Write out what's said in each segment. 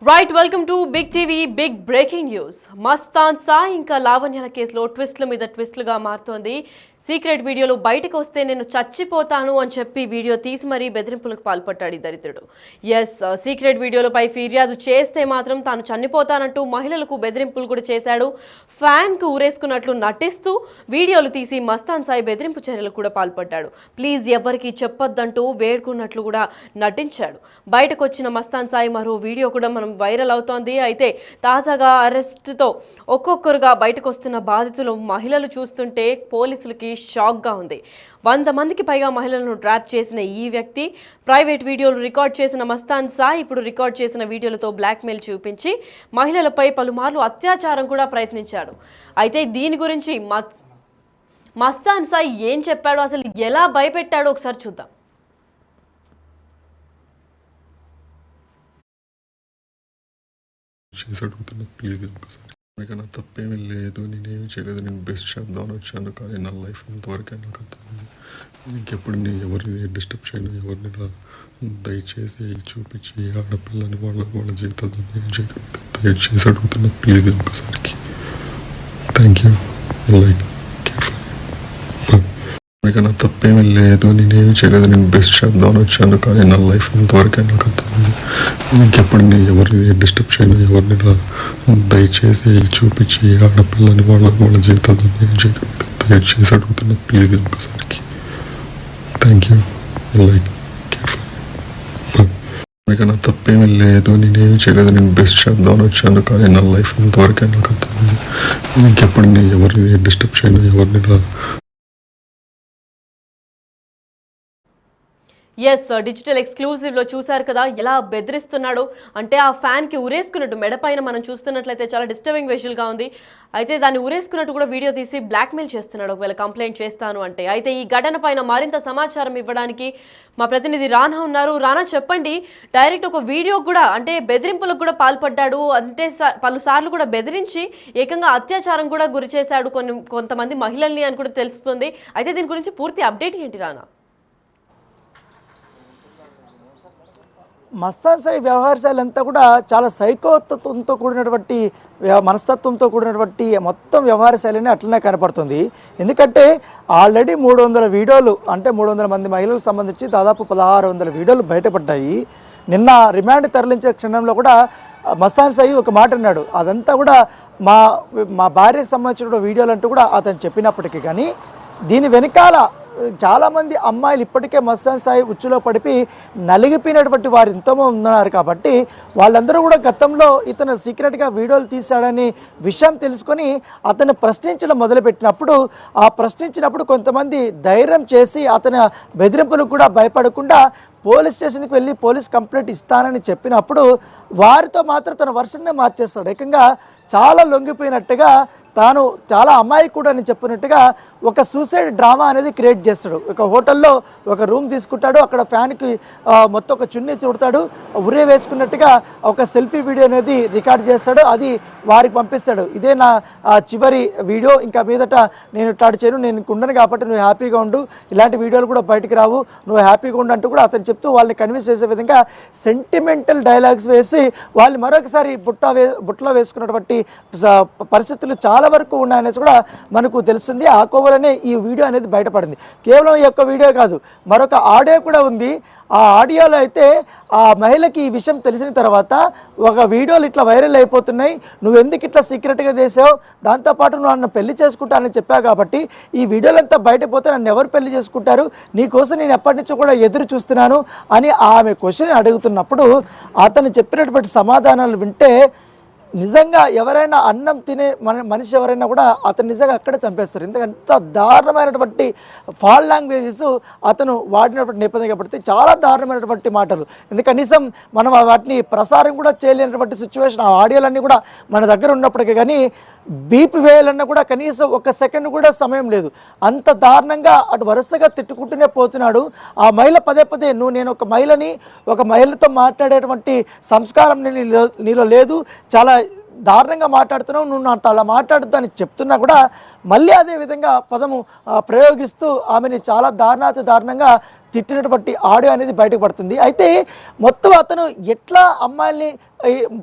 Right welcome to big TV big breaking news. Mastan Sai ఇంకా లావణ్యాల కేసులో ట్విస్ట్ల మీద ట్విస్ట్లుగా మారుతోంది. సీక్రెట్ వీడియోలు బయటకు వస్తే నేను చచ్చిపోతాను అని చెప్పి వీడియో తీసి మరీ బెదిరింపులకు పాల్పడ్డాడు ఈ దరిద్రుడు. సీక్రెట్ వీడియోలపై ఫిర్యాదు చేస్తే మాత్రం తాను చనిపోతానంటూ మహిళలకు బెదిరింపులు కూడా చేశాడు. ఫ్యాన్కు ఊరేసుకున్నట్లు నటిస్తూ వీడియోలు తీసి మస్తాన్ సాయి బెదిరింపు చర్యలకు కూడా పాల్పడ్డాడు. ప్లీజ్ ఎవరికి చెప్పొద్దంటూ వేడుకున్నట్లు కూడా నటించాడు. బయటకు వచ్చిన మస్తాన్ సాయి మరో వీడియో కూడా మనం వైరల్ అవుతోంది. అయితే తాజాగా అరెస్టుతో ఒక్కొక్కరుగా బయటకు వస్తున్న బాధితులు మహిళలు చూస్తుంటే పోలీసులకి షాక్గా ఉంది. 100 మందికి పైగా మహిళలను ట్రాప్ చేసిన ఈ వ్యక్తి ప్రైవేట్ వీడియోలు రికార్డ్ చేసిన మస్తాన్ సాయి ఇప్పుడు రికార్డ్ చేసిన వీడియోలతో బ్లాక్మెయిల్ చూపించి మహిళలపై పలుమార్లు అత్యాచారం కూడా ప్రయత్నించాడు. అయితే దీని గురించి మస్తాన్ సాయి ఏం చెప్పాడో, అసలు ఎలా భయపెట్టాడో ఒకసారి చూద్దాం. చేసి అడుగుతున్నా, ప్లీజ్ ఒకసారి. నా తప్పేమీ లేదు, నేనేమి చేయలేదు, నేను బెస్ట్ చెప్దామని వచ్చాను. కానీ నా లైఫ్ ఇంతవరకే నాకు అర్థమైంది. ఇంకెప్పుడు నేను ఎవరిని డిస్టర్బ్ చేయను, ఎవరిని దయచేసి చూపించి ఆడపిల్లని వాళ్ళ జీవితాల్లో నేను దయచేసి అడుగుతున్నా, ప్లీజ్ ఒకసారికి. Thank you. లైక్ నా తప్పేమీ లేదు, నేనేమి చేయలేదు, నేను బెస్ట్ చెప్దామని వచ్చాను. కానీ నా లైఫ్ ఇంతవరకే నాకు అర్థమైంది. ఇంకెప్పుడు నేను ఎవరిని డిస్టర్బ్ చేయను, ఎవరిని దయచేసి చూపించి ఆడపిల్లని వాళ్ళ జీవితాల్లో నేను దయచేసి అడుగుతున్నా, ప్లీజ్ ఒకసారికి. Thank you. లైక్ నా తప్పేమీ లేదు, నేనేమి చేయలేదు, నేను బెస్ట్ చెప్దామని వచ్చాను. కానీ నా లైఫ్ ఇంతవరకే నాకు అర్థమైంది. ఇంకెప్పుడు నేను ఎవరిని డిస్టర్బ్ చేయను, ఎవరిని డిజిటల్ ఎక్స్క్లూజివ్లో చూశారు కదా ఎలా బెదిరిస్తున్నాడు. అంటే ఆ ఫ్యాన్కి ఉరేసుకున్నట్టు మెడపైన మనం చూస్తున్నట్లయితే చాలా డిస్టర్బింగ్ విజువల్గా ఉంది. అయితే దాన్ని ఉరేసుకున్నట్టు కూడా వీడియో తీసి బ్లాక్మెయిల్ చేస్తున్నాడు ఒకవేళ కంప్లైంట్ చేస్తాను అంటే. అయితే ఈ ఘటన పైన మరింత సమాచారం ఇవ్వడానికి మా ప్రతినిధి రానా ఉన్నారు. రానా, చెప్పండి. డైరెక్ట్ ఒక వీడియో కూడా అంటే బెదిరింపులకు కూడా పాల్పడ్డాడు, అంటే పలుసార్లు కూడా బెదిరించి ఏకంగా అత్యాచారం కూడా గురి చేశాడు కొంతమంది మహిళల్ని అని కూడా తెలుస్తుంది. అయితే దీని గురించి పూర్తి అప్డేట్ ఏంటి రానా? మస్తాన్ సాయి వ్యవహార శైలి అంతా కూడా చాలా సైకోతత్వంతో కూడినటువంటి మనస్తత్వంతో కూడినటువంటి మొత్తం వ్యవహార శైలిని అట్లనే కనపడుతుంది. ఎందుకంటే ఆల్రెడీ 300 వీడియోలు, అంటే 300 మంది మహిళలకు సంబంధించి దాదాపు 1600 వీడియోలు బయటపడ్డాయి. నిన్న రిమాండ్ తరలించే క్షణంలో కూడా మస్తాన్ సాయి ఒక మాట అన్నాడు. అదంతా కూడా మా భార్యకు సంబంధించిన వీడియోలు అంటూ కూడా అతను చెప్పినప్పటికీ కానీ దీని వెనకాల చాలామంది అమ్మాయిలు ఇప్పటికే మస్తాన్ సాయి ఉచ్చులో పడిపి నలిగిపోయినటువంటి వారు ఎంతోమంది ఉన్నారు. కాబట్టి వాళ్ళందరూ కూడా గతంలో ఇతను సీక్రెట్గా వీడియోలు తీశాడని విషయం తెలుసుకొని అతను ప్రశ్నించడం మొదలుపెట్టినప్పుడు కొంతమంది ధైర్యం చేసి అతని బెదిరింపులకు కూడా భయపడకుండా పోలీస్ స్టేషన్కి వెళ్ళి పోలీస్ కంప్లైంట్ ఇస్తానని చెప్పినప్పుడు వారితో మాత్రం తన వర్షన్నే మార్చేస్తాడు. ఏకంగా చాలా లొంగిపోయినట్టుగా, తాను చాలా అమాయకుడు అని చెప్పినట్టుగా ఒక సూసైడ్ డ్రామా అనేది క్రియేట్ చేస్తాడు. ఒక హోటల్లో ఒక రూమ్ తీసుకుంటాడు, అక్కడ ఫ్యాన్కి మొత్తం ఒక చున్నీ చుడతాడు, ఉరే వేసుకున్నట్టుగా ఒక సెల్ఫీ వీడియో అనేది రికార్డ్ చేస్తాడు. అది వారికి పంపిస్తాడు. ఇదే నా చివరి వీడియో, ఇంకా మీదట నేను ఇట్లాంటి చేయను, నేను ఉండను కాబట్టి నువ్వు హ్యాపీగా ఉండు, ఇలాంటి వీడియోలు కూడా బయటికి రావు, నువ్వు హ్యాపీగా ఉండు అంటూ కూడా అతను చెప్తూ వాళ్ళని కన్విన్స్ చేసే విధంగా సెంటిమెంటల్ డైలాగ్స్ వేసి వాళ్ళు మరొకసారి బుట్టలో వేసుకున్నటువంటి పరిస్థితులు చాలా వరకు ఉన్నాయనేసి కూడా మనకు తెలుస్తుంది. ఆ కోవలనే ఈ వీడియో అనేది బయటపడింది. కేవలం ఈ యొక్క వీడియో కాదు, మరొక ఆడియో కూడా ఉంది. ఆ ఆడియోలో అయితే ఆ మహిళకి ఈ విషయం తెలిసిన తర్వాత ఒక వీడియోలు ఇట్లా వైరల్ అయిపోతున్నాయి, నువ్వు ఎందుకు ఇట్లా సీక్రెట్గా చేసావు, దాంతోపాటు నువ్వు నన్ను పెళ్లి చేసుకుంటానని చెప్పావు కాబట్టి ఈ వీడియోలంతా బయటపోతే నన్ను ఎవరు పెళ్లి చేసుకుంటారు, నీకోసం నేను ఎప్పటి నుంచో కూడా ఎదురు చూస్తున్నాను అని ఆమె క్వశ్చన్ అడుగుతున్నప్పుడు అతను చెప్పినటువంటి సమాధానాలు వింటే నిజంగా ఎవరైనా అన్నం తినే మనిషి ఎవరైనా కూడా అతను నిజంగా అక్కడే చంపేస్తారు. ఎందుకంటే దారుణమైనటువంటి ఫాల్ లాంగ్వేజెస్ అతను వాడినటువంటి నేపథ్యం కాబట్టి చాలా దారుణమైనటువంటి మాటలు. ఎందుకంటే కనీసం మనం వాటిని ప్రసారం కూడా చేయలేనటువంటి సిచ్యువేషన్. ఆ ఆడియోలన్నీ కూడా మన దగ్గర ఉన్నప్పటికీ కానీ బీపీ వేయాలన్నా కూడా కనీసం 1 సెకండ్ కూడా సమయం లేదు. అంత దారుణంగా అటు వరుసగా తిట్టుకుంటూనే పోతున్నాడు. ఆ మహిళ పదే నేను ఒక మహిళతో మాట్లాడేటువంటి సంస్కారం నీలో లేదు, చాలా దారుణంగా మాట్లాడుతున్నావు, నువ్వు నాతో అలా మాట్లాడుతూ అని చెప్తున్నా కూడా మళ్ళీ అదే విధంగా పదము ప్రయోగిస్తూ ఆమెని చాలా దారుణంగా తిట్టినటువంటి ఆడియో అనేది బయటకు పడుతుంది. అయితే మొత్తం అతను ఎట్లా అమ్మాయిల్ని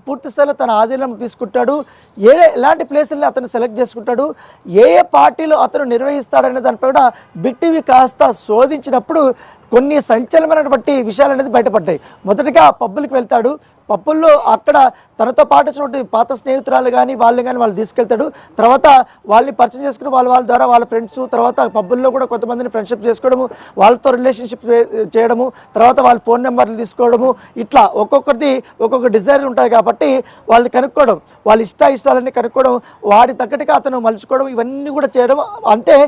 పూర్తి స్థాయిలో తన ఆధీనంలో తీసుకుంటాడు, ఎలాంటి ప్లేసుల్ని అతను సెలెక్ట్ చేసుకుంటాడు, ఏ పార్టీలు అతను నిర్వహిస్తాడనే దానిపై కూడా బిగ్ టీవీ కాస్త శోధించినప్పుడు కొన్ని సంచలనమైనటువంటి విషయాలు అనేది బయటపడ్డాయి. మొదటిగా పబ్బులకు వెళ్తాడు, పబ్బుల్లో అక్కడ తనతో పాటు వచ్చినటువంటి పాత స్నేహితురాలు కానీ వాళ్ళు తీసుకెళ్తాడు. తర్వాత వాళ్ళని పరిచయం చేసుకుని వాళ్ళ ద్వారా వాళ్ళ ఫ్రెండ్స్, తర్వాత పబ్బుల్లో కూడా కొంతమందిని ఫ్రెండ్షిప్ చేసుకోవడము, వాళ్ళతో రిలేషన్షిప్ చేయడము, తర్వాత వాళ్ళ ఫోన్ నెంబర్లు తీసుకోవడము, ఇట్లా ఒక్కొక్కరిది ఒక్కొక్క డిజైర్ ఉంటుంది కాబట్టి వాళ్ళని కనుక్కోవడం, వాళ్ళ ఇష్టాలన్నీ కనుక్కోవడం, వాడి తగ్గట్టుగా అతను మలుచుకోవడం, ఇవన్నీ కూడా చేయడం. అంటే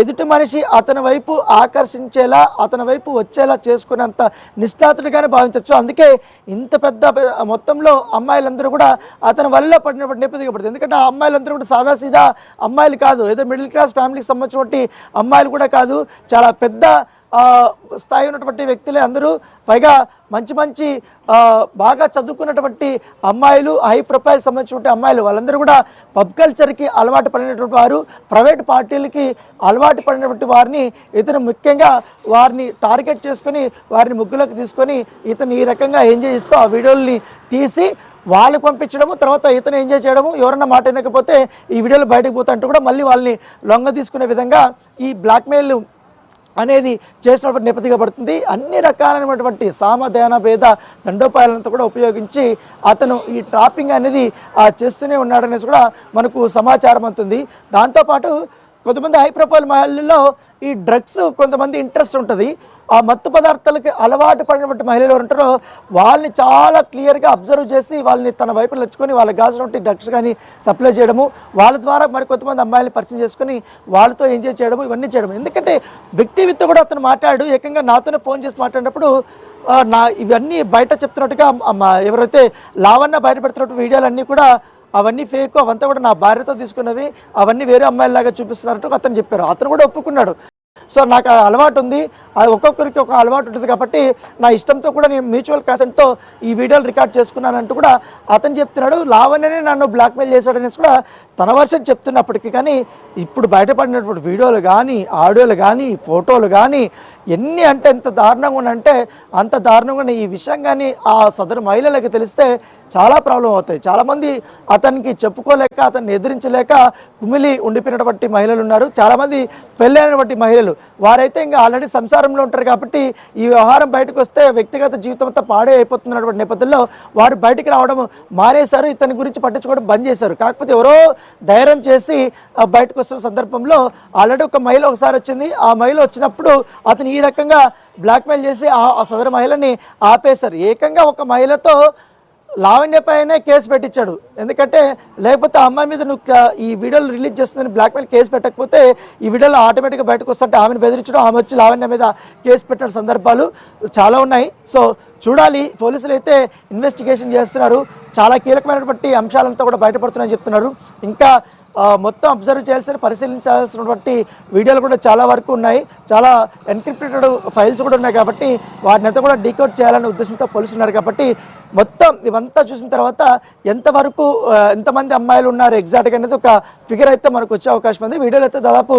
ఎదుటి మనిషి అతని వైపు ఆకర్షించేలా, అతని వైపు వచ్చేలా చేసుకునేంత నిష్ణాతుడిగానే భావించవచ్చు. అందుకే ఇంత పెద్ద మొత్తంలో అమ్మాయిలందరూ కూడా అతని వల్ల పడినటువంటి నేపథ్యం పడుతుంది. ఎందుకంటే ఆ అమ్మాయిలందరూ కూడా సాదాసీదా అమ్మాయిలు కాదు, ఏదో మిడిల్ క్లాస్ ఫ్యామిలీకి సంబంధించినటువంటి అమ్మాయిలు కూడా కాదు, చాలా పెద్ద స్థాయి ఉన్నటువంటి వ్యక్తులే అందరూ. పైగా మంచి బాగా చదువుకున్నటువంటి అమ్మాయిలు, హై ప్రొఫైల్ సంబంధించినటువంటి అమ్మాయిలు, వాళ్ళందరూ కూడా పబ్ కల్చర్కి అలవాటు పడినటువంటి వారు, ప్రైవేట్ పార్టీలకి అలవాటు పడినటువంటి వారిని ఇతను ముఖ్యంగా వారిని టార్గెట్ చేసుకొని వారిని ముగ్గులోకి తీసుకొని ఇతను ఈ రకంగా ఎంజాయ్ చేస్తూ ఆ వీడియోల్ని తీసి వాళ్ళకి పంపించడము, తర్వాత ఇతను ఎంజాయ్ చేయడము, ఎవరన్నా మాట వినకపోతే ఈ వీడియోలు బయటకు పోతా అంటూ కూడా మళ్ళీ వాళ్ళని లొంగ తీసుకునే విధంగా ఈ బ్లాక్మెయిల్ అనేది చేసినటువంటి నేపథ్యంగా పడుతుంది. అన్ని రకాలైనటువంటి సామధాన భేద దండోపాయాలంతా కూడా ఉపయోగించి అతను ఈ ట్రాపింగ్ అనేది చేస్తూనే ఉన్నాడనేసి కూడా మనకు సమాచారం అవుతుంది. దాంతోపాటు కొంతమంది హై ప్రొఫైల్ మహిళల్లో ఈ డ్రగ్స్ కొంతమంది ఇంట్రెస్ట్ ఉంటుంది. ఆ మత్తు పదార్థాలకి అలవాటు పడినటువంటి మహిళలు ఎవరు ఉంటారో వాళ్ళని చాలా క్లియర్గా అబ్జర్వ్ చేసి వాళ్ళని తన వైపు నచ్చుకొని వాళ్ళకి కావాల్సినటువంటి డ్రగ్స్ కానీ సప్లై చేయడము, వాళ్ళ ద్వారా మరి కొంతమంది అమ్మాయిని పరిచయం చేసుకొని వాళ్ళతో ఎంజాయ్ చేయడము, ఇవన్నీ చేయడం. ఎందుకంటే బిగ్ టీవీతో కూడా అతను మాట్లాడు, ఏకంగా నాతోనే ఫోన్ చేసి మాట్లాడినప్పుడు ఇవన్నీ బయట చెప్తున్నట్టుగా ఎవరైతే లావణ్య బయట పెడుతున్నట్టు వీడియోలన్నీ కూడా అవన్నీ ఫేక్, అవంతా కూడా నా భార్యతో తీసుకున్నవి, అవన్నీ వేరే అమ్మాయిలాగా చూపిస్తున్నట్టు అతను చెప్పారు. అతను కూడా ఒప్పుకున్నాడు. సో నాకు అలవాటు ఉంది, అది ఒక్కొక్కరికి ఒక అలవాటు ఉంటుంది కాబట్టి నా ఇష్టంతో కూడా నేను మ్యూచువల్ కన్సెంట్తో ఈ వీడియోలు రికార్డ్ చేసుకున్నానంటూ కూడా అతను చెప్తున్నాడు. లావణ్యనే నన్ను బ్లాక్మెయిల్ చేశాడనేసి కూడా తన వర్షన్ చెప్తున్నప్పటికీ కానీ ఇప్పుడు బయటపడినటువంటి వీడియోలు కానీ, ఆడియోలు కానీ, ఫోటోలు కానీ ఎన్ని అంటే ఎంత దారుణంగా ఉన్నంటే అంత దారుణంగా ఈ విషయం కానీ ఆ సదరు మహిళలకు తెలిస్తే చాలా ప్రాబ్లం అవుతాయి. చాలామంది అతనికి చెప్పుకోలేక, అతన్ని ఎదిరించలేక కుమిలి ఉండిపోయినటువంటి మహిళలు ఉన్నారు. చాలామంది పెళ్ళైనటువంటి మహిళలు, వారైతే ఇంకా ఆల్రెడీ సంసారంలో ఉంటారు కాబట్టి ఈ వ్యవహారం బయటకు వస్తే వ్యక్తిగత జీవితం అంతా పాడే అయిపోతున్నటువంటి నేపథ్యంలో వారు బయటికి రావడం మానేశారు, ఇతని గురించి పట్టించుకోవడం బంద్ చేశారు. కాకపోతే ఎవరో ధైర్యం చేసి బయటకు వస్తున్న సందర్భంలో ఆల్రెడీ ఒక మహిళ ఒకసారి వచ్చింది. ఆ మహిళ వచ్చినప్పుడు అతను ఈ రకంగా బ్లాక్మెయిల్ చేసి ఆ సదరు మహిళని ఆపేశారు. ఏకంగా ఒక మహిళతో లావణ్య పైనే కేసు పెట్టించాడు. ఎందుకంటే లేకపోతే ఆ అమ్మాయి మీద నువ్వు ఈ వీడియోలు రిలీజ్ చేస్తుందని బ్లాక్మెయిల్ కేసు పెట్టకపోతే ఈ వీడియోలో ఆటోమేటిక్గా బయటకు వస్తుంటే ఆమెను బెదిరించడం, ఆమె వచ్చి లావణ్య మీద కేసు పెట్టిన సందర్భాలు చాలా ఉన్నాయి. సో చూడాలి, పోలీసులు అయితే ఇన్వెస్టిగేషన్ చేస్తున్నారు. చాలా కీలకమైనటువంటి అంశాలంతా కూడా బయటపడుతున్నాయని చెప్తున్నారు. ఇంకా మొత్తం అబ్జర్వ్ చేయాల్సిన, పరిశీలించాల్సినటువంటి వీడియోలు కూడా చాలా వరకు ఉన్నాయి. చాలా ఎన్క్రిప్టెడ్ ఫైల్స్ కూడా ఉన్నాయి కాబట్టి వాటిని అంతా కూడా డీకోడ్ చేయాలనే ఉద్దేశంతో పోలీసులు ఉన్నారు. కాబట్టి మొత్తం ఇవంతా చూసిన తర్వాత ఎంతవరకు ఎంతమంది అమ్మాయిలు ఉన్నారు ఎగ్జాక్ట్గా అనేది ఒక ఫిగర్ అయితే మనకు వచ్చే అవకాశం ఉంది. వీడియోలు అయితే దాదాపు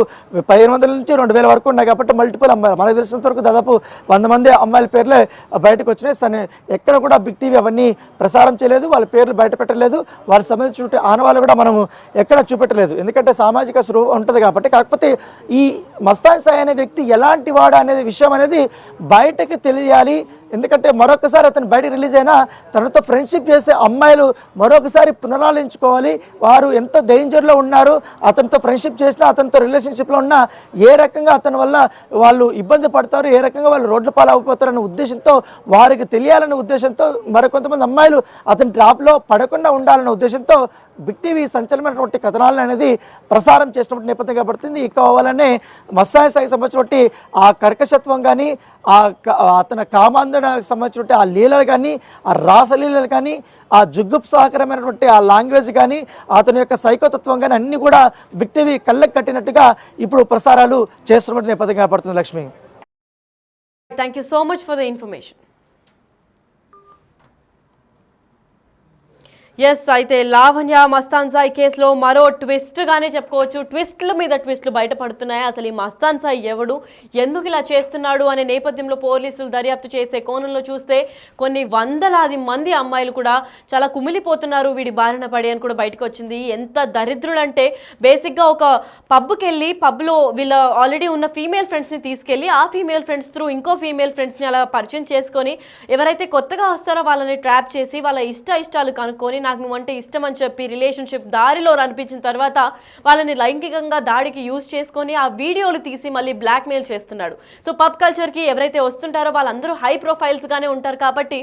1500 నుంచి 2000 వరకు ఉన్నాయి కాబట్టి మల్టిపుల్ అమ్మాయిలు, మనకు తెలిసినంత వరకు దాదాపు 100 మంది అమ్మాయిల పేర్లే బయటకు వచ్చినాయి. ఎక్కడ కూడా బిగ్ టీవీ అవన్నీ ప్రసారం చేయలేదు, వాళ్ళ పేర్లు బయట పెట్టలేదు, వాళ్ళకి సంబంధించిన ఆనవాళ్ళు కూడా మనము ఎక్కడ చూపెట్టలేదు. ఎందుకంటే సామాజిక స్పృహ ఉంటుంది కాబట్టి. కాకపోతే ఈ మస్తాన్ సాయి అనే వ్యక్తి ఎలాంటి వాడు అనేది విషయం అనేది బయటకు తెలియాలి. ఎందుకంటే మరొకసారి అతను బయటకు రిలీజ్ అయినా తనతో ఫ్రెండ్షిప్ చేసే అమ్మాయిలు మరొకసారి పునరాలించుకోవాలి. వారు ఎంత డేంజర్లో ఉన్నారు, అతనితో ఫ్రెండ్షిప్ చేసినా, అతనితో రిలేషన్షిప్లో ఉన్నా ఏ రకంగా అతని వల్ల వాళ్ళు ఇబ్బంది పడతారు, ఏ రకంగా వాళ్ళు రోడ్ల పాలవుతారన్న ఉద్దేశంతో, వారికి తెలియాలన్న ఉద్దేశంతో, మరికొంతమంది అమ్మాయిలు అతని ట్రాప్లో పడకుండా ఉండాలన్న ఉద్దేశంతో బిగ్ టీవీ సంచలనమైనటువంటి కథనాలను అనేది ప్రసారం చేసినటువంటి నేపథ్యంగా పడుతుంది. కావాలనే మస్తాన్ సాయికి సంబంధించినటువంటి ఆ కర్కశత్వం కానీ, అతని కామాంధనకు సంబంధించినటువంటి ఆ లీలలు కానీ, ఆ రాసలీలలు కానీ, ఆ జుగుప్సాకరమైనటువంటి ఆ లాంగ్వేజ్ కానీ, అతని యొక్క సైకోతత్వం కానీ అన్నీ కూడా బిగ్ టీవీ కళ్ళకు కట్టినట్టుగా ఇప్పుడు ప్రసారాలు చేస్తున్నటువంటి నేపథ్యంగా పడుతుంది. Lakshmi, thank you so much for the information. Yes అయితే లావణ్య మస్తాన్ సాయి కేసులో మరో ట్విస్ట్ గానే చెప్పుకోవచ్చు. ట్విస్ట్ల మీద ట్విస్ట్లు బయటపడుతున్నాయి. అసలు ఈ మస్తాన్ సాయి ఎవడు, ఎందుకు ఇలా చేస్తున్నాడు అనే నేపథ్యంలో పోలీసులు దర్యాప్తు చేసే కోణంలో చూస్తే కొన్ని వందలాది మంది అమ్మాయిలు కూడా చాలా కుమిలిపోతున్నారు వీడి బారిన పడి అని కూడా బయటకు వచ్చింది. ఎంత దరిద్రుడంటే బేసిక్గా ఒక పబ్కి వెళ్ళి పబ్లో వీళ్ళ ఆల్రెడీ ఉన్న ఫీమేల్ ఫ్రెండ్స్ని తీసుకెళ్ళి ఆ ఫీమేల్ ఫ్రెండ్స్ త్రూ ఇంకో ఫీమేల్ ఫ్రెండ్స్ని అలా పరిచయం చేసుకొని ఎవరైతే కొత్తగా వస్తారో వాళ్ళని ట్రాప్ చేసి వాళ్ళ ఇష్టాలు కనుక్కొని నాకు నువ్వంటే ఇష్టం అని చెప్పి రిలేషన్షిప్ దారిలో అనిపించిన తర్వాత వాళ్ళని లైంగికంగా దాడికి యూజ్ చేసుకొని ఆ వీడియోలు తీసి మళ్ళీ బ్లాక్మెయిల్ చేస్తున్నాడు. సో పబ్ కల్చర్కి ఎవరైతే వస్తుంటారో వాళ్ళందరూ హై ప్రొఫైల్స్గానే ఉంటారు కాబట్టి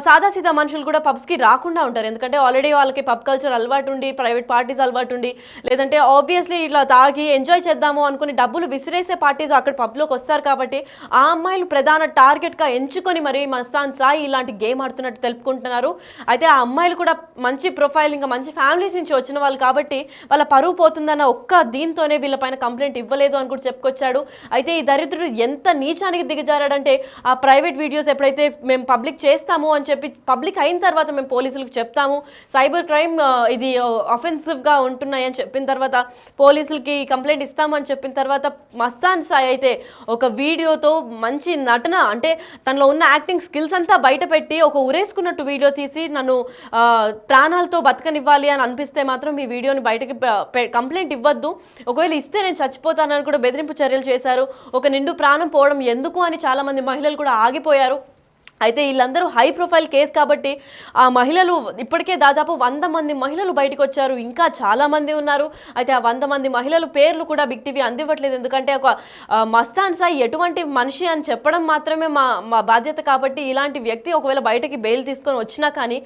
సాదాసీదా మనుషులు కూడా పబ్స్కి రాకుండా ఉంటారు. ఎందుకంటే ఆల్రెడీ వాళ్ళకి పబ్ కల్చర్ అలవాటు ఉండి ప్రైవేట్ పార్టీస్ అలవాటు ఉండి లేదంటే ఆబ్వియస్లీ ఇట్లా తాగి ఎంజాయ్ చేద్దాము అనుకుని డబ్బులు విసిరేసే పార్టీస్ అక్కడ పబ్లోకి వస్తారు కాబట్టి ఆ అమ్మాయిలు ప్రధాన టార్గెట్గా ఎంచుకొని మరి మస్తాన్ సాయి ఇలాంటి గేమ్ ఆడుతున్నట్టు తెలుపుకుంటున్నారు. అయితే ఆ అమ్మాయిలు కూడా మంచి ప్రొఫైల్ ఇంకా మంచి ఫ్యామిలీస్ నుంచి వచ్చిన వాళ్ళు కాబట్టి వాళ్ళ పరువు పోతుందన్న ఒక్క దీంతోనే వీళ్ళపైన కంప్లైంట్ ఇవ్వలేదు అని కూడా చెప్పుకొచ్చాడు. అయితే ఈ దరిద్రుడు ఎంత నీచానికి దిగజారాడంటే ఆ ప్రైవేట్ వీడియోస్ ఎప్పుడైతే మేము పబ్లిక్ చేస్తాము అని చెప్పి పబ్లిక్ అయిన తర్వాత మేము పోలీసులకు చెప్తాము, సైబర్ క్రైమ్ ఇది అఫెన్సివ్గా ఉంటున్నాయని చెప్పిన తర్వాత పోలీసులకి కంప్లైంట్ ఇస్తాము అని చెప్పిన తర్వాత మస్తాన్ సాయి అయితే ఒక వీడియోతో మంచి నటన అంటే తనలో ఉన్న యాక్టింగ్ స్కిల్స్ అంతా బయట పెట్టి ఒక ఉరేసుకున్నట్టు వీడియో తీసి నన్ను ప్రాణాలతో బతకనివ్వాలి అని అనిపిస్తే మాత్రం ఈ వీడియోని బయటకి కంప్లైంట్ ఇవ్వద్దు, ఒకవేళ ఇస్తే నేను చచ్చిపోతానని కూడా బెదిరింపు చర్యలు చేశారు. ఒక నిండు ప్రాణం పోవడం ఎందుకు అని చాలామంది మహిళలు కూడా ఆగిపోయారు. అయితే వీళ్ళందరూ హై ప్రొఫైల్ కేసు కాబట్టి ఆ మహిళలు ఇప్పటికే దాదాపు 100 మంది మహిళలు బయటకు వచ్చారు, ఇంకా చాలామంది ఉన్నారు. అయితే ఆ 100 మంది మహిళలు పేర్లు కూడా బిగ్ టీవీ అందివ్వట్లేదు. ఎందుకంటే ఒక మస్తాన్ సాయి ఎటువంటి మనిషి అని చెప్పడం మాత్రమే మా బాధ్యత కాబట్టి ఇలాంటి వ్యక్తి ఒకవేళ బయటకి బెయిల్ తీసుకొని వచ్చినా కానీ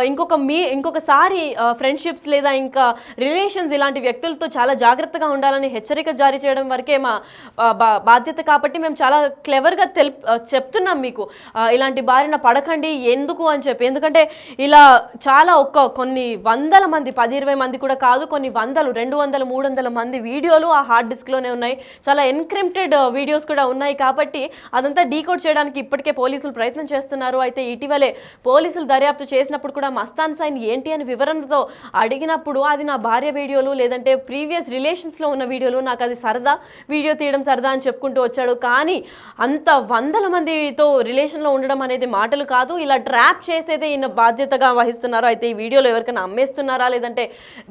ఇంకొకసారి ఫ్రెండ్షిప్స్ లేదా ఇంకా రిలేషన్స్ ఇలాంటి వ్యక్తులతో చాలా జాగ్రత్తగా ఉండాలని హెచ్చరిక జారీ చేయడం వరకే మా బాధ్యత కాబట్టి మేము చాలా క్లెవర్గా చెప్తున్నాం మీకు ఇలాంటి బారిన పడకండి ఎందుకు అని చెప్పి. ఎందుకంటే ఇలా చాలా కొన్ని వందల మంది 10-20 మంది కూడా కాదు, కొన్ని వందలు 200-300 మంది వీడియోలు ఆ హార్డ్ డిస్క్లోనే ఉన్నాయి. చాలా ఎన్క్రిప్టెడ్ వీడియోస్ కూడా ఉన్నాయి కాబట్టి అదంతా డీకోడ్ చేయడానికి ఇప్పటికే పోలీసులు ప్రయత్నం చేస్తున్నారు. అయితే ఇటీవలే పోలీసులు దర్యాప్తు చేసినప్పుడు కూడా మస్తాన్ సాయిని ఏంటి అని వివరణతో అడిగినప్పుడు అది నా భార్య వీడియోలు లేదంటే ప్రీవియస్ రిలేషన్స్లో ఉన్న వీడియోలు, నాకు అది సరదా, వీడియో తీయడం సరదా అని చెప్పుకుంటూ వచ్చాడు. కానీ అంత 100 మందితో రిలేషన్లో ఉండడం అనేది మాటలు కాదు, ఇలా ట్రాప్ చేసేదే ఈయన బాధ్యతగా వహిస్తున్నారు. అయితే ఈ వీడియోలో ఎవరికైనా అమ్మేస్తున్నారా లేదంటే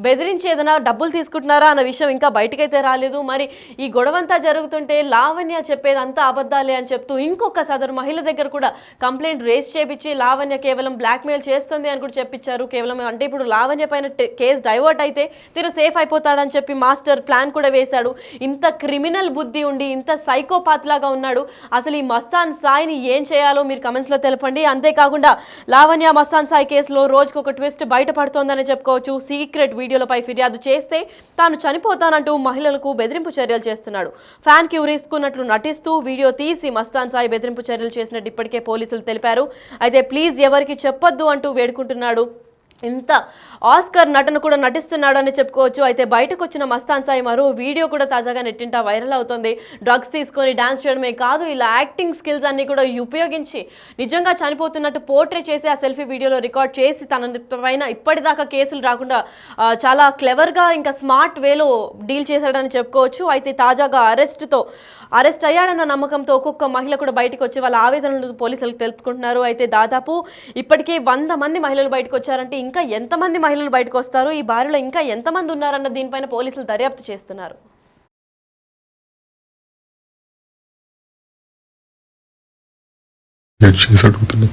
బెదిరించి ఏదైనా డబ్బులు తీసుకుంటున్నారా అన్న విషయం ఇంకా బయటకైతే రాలేదు. మరి ఈ గొడవంతా జరుగుతుంటే లావణ్య చెప్పేది అంతా అబద్ధాలే అని చెప్తూ ఇంకొక సదరు మహిళ దగ్గర కూడా కంప్లైంట్ రేస్ చేపించి లావణ్య కేవలం బ్లాక్మెయిల్ చేస్తుంది అని కూడా చెప్పించారు. కేవలం అంటే ఇప్పుడు లావణ్య పైన కేసు డైవర్ట్ అయితే తిరు సేఫ్ అయిపోతాడని చెప్పి మాస్టర్ ప్లాన్ కూడా వేశాడు. ఇంత క్రిమినల్ బుద్ధి ఉండి ఇంత సైకోపాత్ లాగా ఉన్నాడు. అసలు ఈ మస్తాన్ సాయిని ఏం చేయాలో మీరు కమెంట్స్లో తెలపండి. అంతేకాకుండా లావణ్య మస్తాన్ సాయి కేసులో రోజుకు ఒక ట్విస్ట్ బయటపడుతోందని చెప్పుకోవచ్చు. సీక్రెట్ వీడియోలపై ఫిర్యాదు చేస్తే తాను చనిపోతానంటూ మహిళలకు బెదిరింపు చర్యలు చేస్తున్నాడు. ఫ్యాన్కి ఉరేసుకున్నట్లు నటిస్తూ వీడియో తీసి మస్తాన్ సాయి బెదిరింపు చర్యలు చేసినట్టు ఇప్పటికే పోలీసులు తెలిపారు. అయితే ప్లీజ్ ఎవరికి చెప్పొద్దు అంటూ వేడుకుంటున్నాడు. ఇంత ఆస్కర్ నటన కూడా నటిస్తున్నాడు అని చెప్పుకోవచ్చు. అయితే బయటకు వచ్చిన మస్తాన్ సాయి మరో వీడియో కూడా తాజాగా నెట్టింట వైరల్ అవుతుంది. డ్రగ్స్ తీసుకొని డాన్స్ చేయడమే కాదు, ఇలా యాక్టింగ్ స్కిల్స్ అన్ని కూడా ఉపయోగించి నిజంగా చనిపోతున్నట్టు పోర్ట్రే చేసి ఆ సెల్ఫీ వీడియోలో రికార్డ్ చేసి తన పైన ఇప్పటిదాకా కేసులు రాకుండా చాలా క్లెవర్గా ఇంకా స్మార్ట్ వేలో డీల్ చేశాడని చెప్పుకోవచ్చు. అయితే తాజాగా అరెస్ట్ అయ్యాడన్న నమ్మకంతో ఒక్కొక్క మహిళ కూడా బయటకు వచ్చి వాళ్ళ ఆవేదనలు పోలీసులకు తెలుపుకుంటున్నారు. అయితే దాదాపు ఇప్పటికే 100 మంది మహిళలు బయటకు వచ్చారంటే ఇంకా ఎంతమంది మహిళలు బయటకు వస్తారు, ఈ బారిలో ఇంకా ఎంతమంది ఉన్నారన్న దీనిపైన పోలీసులు దర్యాప్తు చేస్తున్నారు.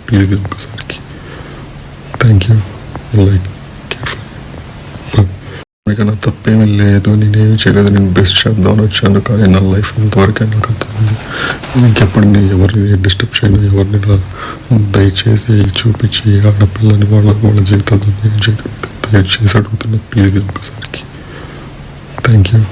ప్లీజ్ ఒకసారికి థ్యాంక్ యూ. నా తప్పేమీ లేదు, నేనేమి చేయలేదు, నేను బెస్ట్ చేద్దామని వచ్చాను కానీ నా లైఫ్ ఇంతవరకే నాకు అర్థమైంది. ఇంకెప్పుడు నేను ఎవరిని డిస్టర్బ్ చేయను, ఎవరిని దయచేసి చూపించి ఆడపిల్లని వాళ్ళ జీవితంలో నేను దయచేసి అడుగుతున్నా ప్లీజ్ ఒకసారికి థ్యాంక్ యూ.